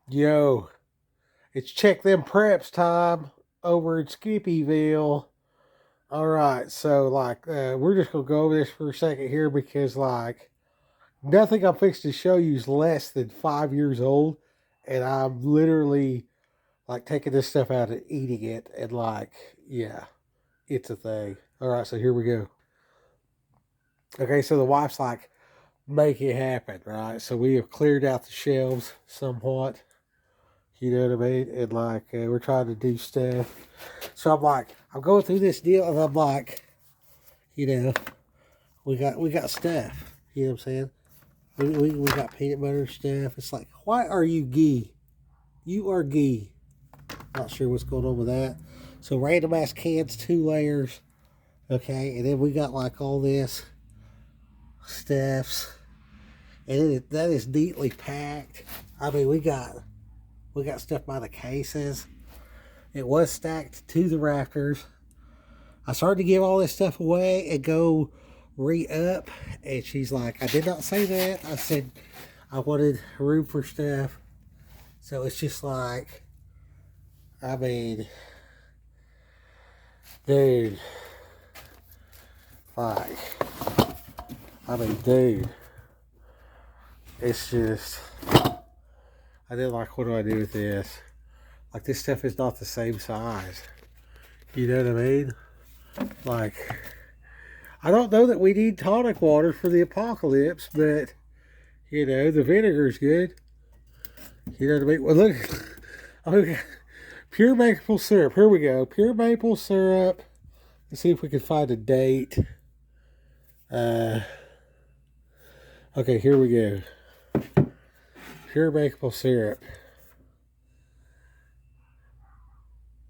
Yo, it's check them preps time over in Skippyville. All right, so we're just gonna go over this for a second here because nothing I'm fixing to show you is less than 5 years old, and I'm literally like taking this stuff out and eating it, and yeah, it's a thing. All right, so here we go. Okay, so the wife's like, make it happen, right? So we have cleared out the shelves somewhat. You know what I mean? And we're trying to do stuff. So I'm going through this deal, and I'm like, you know, we got stuff. You know what I'm saying? We got peanut butter stuff. It's like, why are you ghee? You are ghee. Not sure what's going on with that. So random ass cans, 2 layers. Okay, and then we got like all this stuffs, and that is neatly packed. I mean, we got stuff by the cases. It was stacked to the rafters. I started to give all this stuff away and go re-up, and she's like, I did not say that. I said I wanted room for stuff. So it's just like, I mean, dude, like, dude, it's just, I did like, what do I do with this? Like, this stuff is not the same size. You know what I mean? Like, I don't know that we need tonic water for the apocalypse, but, the vinegar's good. You know what I mean? Well, look, okay, pure maple syrup. Here we go. Pure maple syrup. Let's see if we can find a date. Okay, here we go. Pure maple syrup.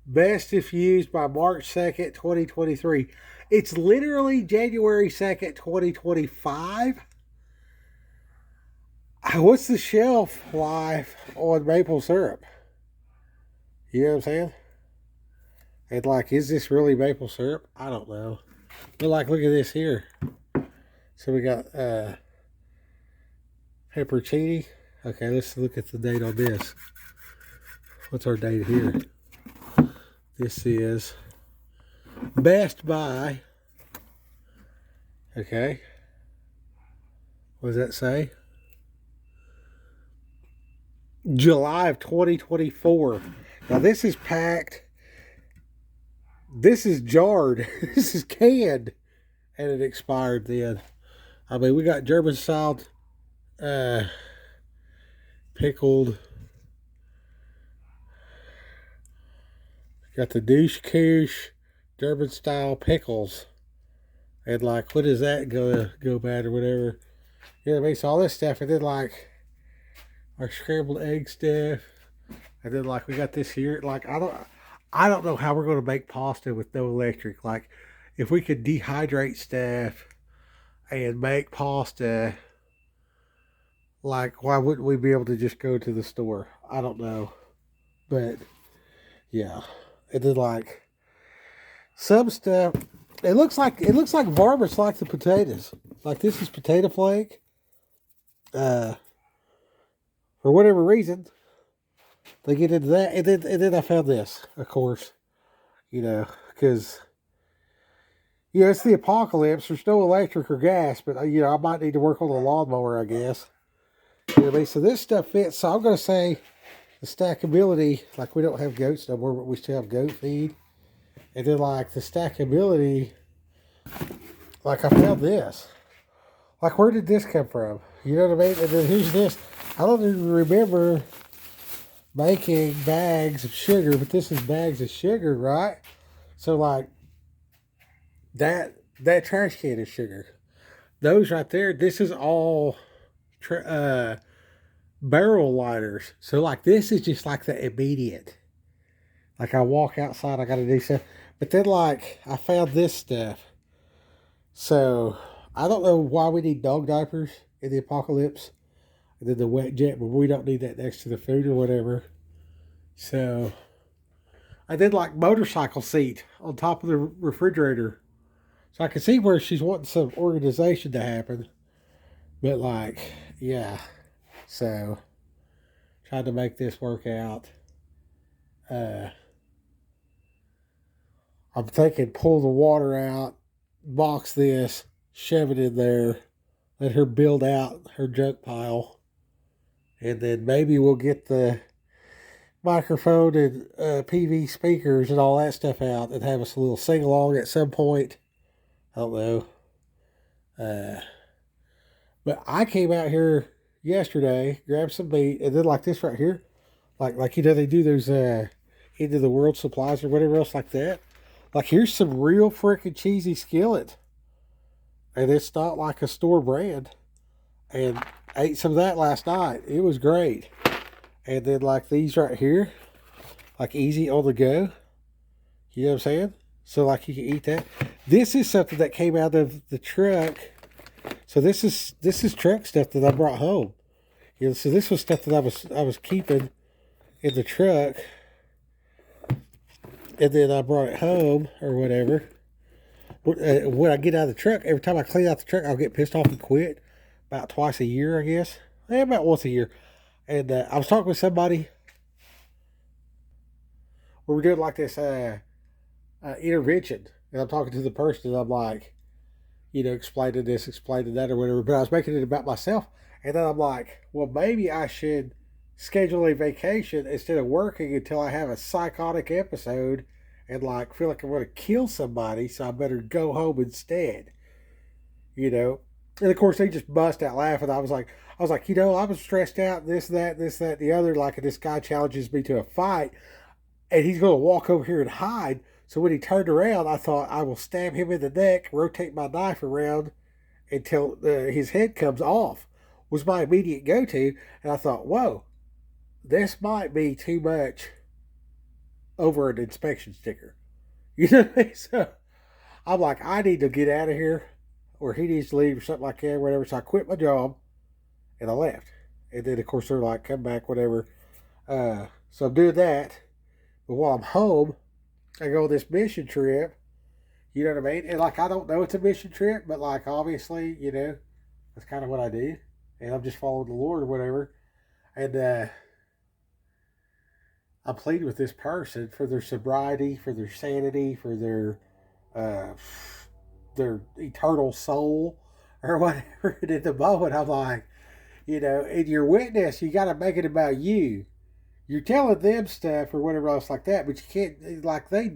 Best if used by March 2nd, 2023. It's literally January 2nd, 2025. What's the shelf life on maple syrup? You know what I'm saying? And is this really maple syrup? I don't know. But look at this here. So we got pepperoncini. Okay, let's look at the date on this. What's our date here? This is Best Buy. Okay. What does that say? July of 2024. Now this is packed. This is jarred. This is canned. And it expired then. I mean, we got German style pickled. Got the douche couche German style pickles. And what does that go bad or whatever? You know what I mean? So all this stuff, and then our scrambled egg stuff. And then we got this here. I don't know how we're gonna make pasta with no electric. If we could dehydrate stuff and make pasta, why wouldn't we be able to just go to the store? I don't know. But yeah. And then some stuff, it looks like varmints like the potatoes. Like this is potato flake. For whatever reason, they get into that, and then I found this, of course, because it's the apocalypse. There's no electric or gas, but I might need to work on the lawnmower, I guess. You know what I mean? So this stuff fits. So I'm gonna say the stackability, we don't have goats no more, but we still have goat feed. And then the stackability, I found this. Where did this come from? You know what I mean? And then here's this. I don't even remember making bags of sugar, but this is bags of sugar, right? So that trash can is sugar. Those right there, this is all barrel lighters. So this is just the immediate. I walk outside, I gotta do stuff. But then I found this stuff. So I don't know why we need dog diapers in the apocalypse. And then the wet jet, but we don't need that next to the food or whatever. So I did motorcycle seat on top of the refrigerator. So I can see where she's wanting some organization to happen. But yeah. So trying to make this work out. I'm thinking pull the water out, box this, shove it in there, let her build out her junk pile, and then maybe we'll get the microphone and PV speakers and all that stuff out and have us a little sing along at some point. I don't know. But I came out here yesterday, grabbed some meat, and then like this right here, like they do those end of the world supplies or whatever else like that. Like here's some real freaking cheesy skillet, and it's not like a store brand. And I ate some of that last night. It was great. And then like these right here, like easy on the go. You know what I'm saying? So like you can eat that. This is something that came out of the truck. So this is truck stuff that I brought home. You know, so this was stuff that I was keeping in the truck, and then I brought it home or whatever. When I get out of the truck, every time I clean out the truck, I'll get pissed off and quit. About twice a year, I guess. About once a year. And I was talking with somebody. We were doing like this intervention, and I'm talking to the person, and I'm like, you know, explaining this, explaining that, or whatever. But I was making it about myself, and then I'm like, well, maybe I should schedule a vacation instead of working until I have a psychotic episode and like feel like I'm going to kill somebody, so I better go home instead. You know, and of course they just bust out laughing. I was like, you know, I was stressed out, this, that, the other. Like, this guy challenges me to a fight, and he's going to walk over here and hide. So when he turned around, I thought I will stab him in the neck, rotate my knife around until his head comes off. Was my immediate go-to, and I thought, whoa, this might be too much over an inspection sticker. You know what I mean? So I'm like, I need to get out of here, or he needs to leave, or something like that, or whatever. So I quit my job, and I left. And then, of course, they're like, come back, whatever. So I'm doing that. But while I'm home, I go on this mission trip. You know what I mean? And like, I don't know it's a mission trip, but like, obviously, you know, that's kind of what I do. And I'm just following the Lord or whatever. And I'm pleading with this person for their sobriety, for their sanity, for their eternal soul or whatever. And at the moment, I'm like, you know, in your witness, you got to make it about you. You're telling them stuff or whatever else like that, but you can't, like, they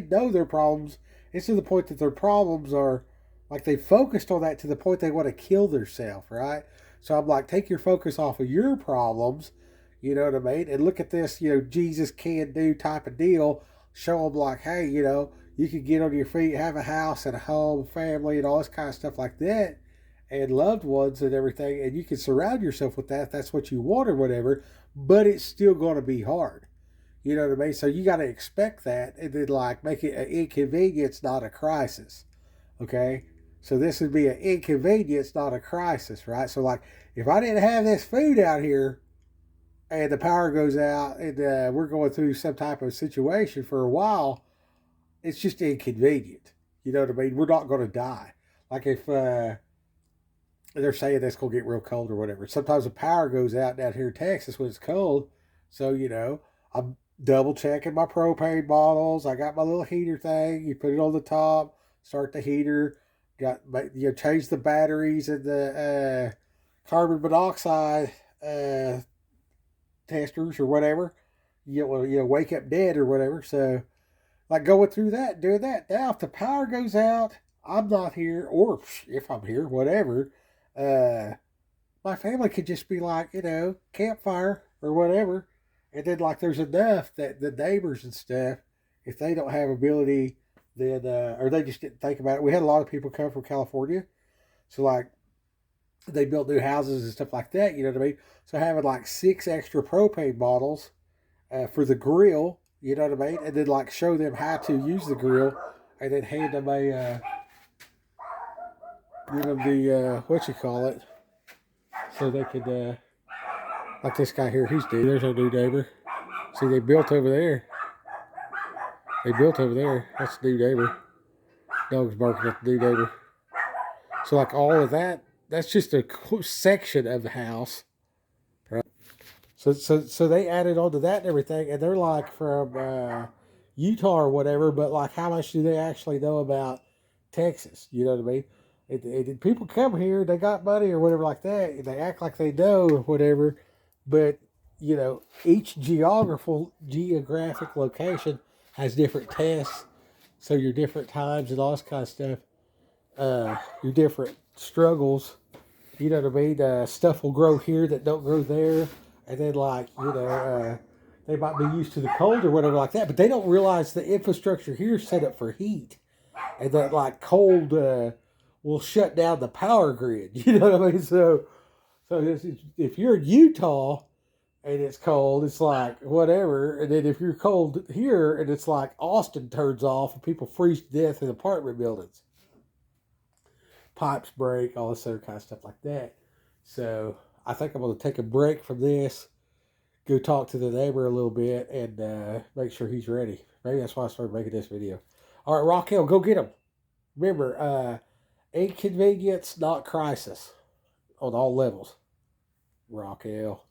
know their problems. It's to the point that their problems are, like, they focused on that to the point they want to kill themselves, right? So I'm like, take your focus off of your problems, you know what I mean? And look at this, you know, Jesus can do type of deal. Show them like, hey, you know, you can get on your feet, have a house and a home, family, and all this kind of stuff like that, and loved ones and everything, and you can surround yourself with that if that's what you want or whatever, but it's still going to be hard. You know what I mean? So you got to expect that, and then like make it an inconvenience, not a crisis. Okay? So this would be an inconvenience, not a crisis, right? So like, if I didn't have this food out here, and the power goes out, and we're going through some type of situation for a while, it's just inconvenient. You know what I mean? We're not going to die. Like if they're saying that's going to get real cold or whatever. Sometimes the power goes out down here in Texas when it's cold. So, you know, I'm double checking my propane bottles. I got my little heater thing. You put it on the top, start the heater, change the batteries and the carbon monoxide testers or whatever. Wake up dead or whatever. So, like going through that, doing that. Now, if the power goes out, I'm not here, or if I'm here, whatever. My family could just be like, you know, campfire or whatever, and then like there's enough that the neighbors and stuff, if they don't have ability, then or they just didn't think about it. We had a lot of people come from California, so like they built new houses and stuff like that. You know what I mean? So having like 6 extra propane bottles for the grill, you know what I mean, and then like show them how to use the grill, and then hand them a give them the what you call it, so they could like this guy here, he's new. There's our new neighbor. See, they built over there. That's the new neighbor. Dog's barking at the new neighbor. So like all of that, that's just a section of the house, right? So they added on to that and everything, and they're like from Utah or whatever. But like, how much do they actually know about Texas? You know what I mean? People come here, they got money or whatever like that, and they act like they know or whatever. But each geographic location has different tests, so your different times and all this kind of stuff, your different struggles. You know what I mean? Stuff will grow here that don't grow there, and then like they might be used to the cold or whatever like that, but they don't realize the infrastructure here is set up for heat, and that like cold will shut down the power grid. You know what I mean? So if you're in Utah and it's cold, it's like whatever. And then if you're cold here and it's like Austin turns off and people freeze to death in apartment buildings, pipes break, all this other kind of stuff like that. So I think I'm going to take a break from this, go talk to the neighbor a little bit, and make sure he's ready. Maybe that's why I started making this video. All right, Raquel, go get him. Remember, inconvenience, not crisis, on all levels. Raquel.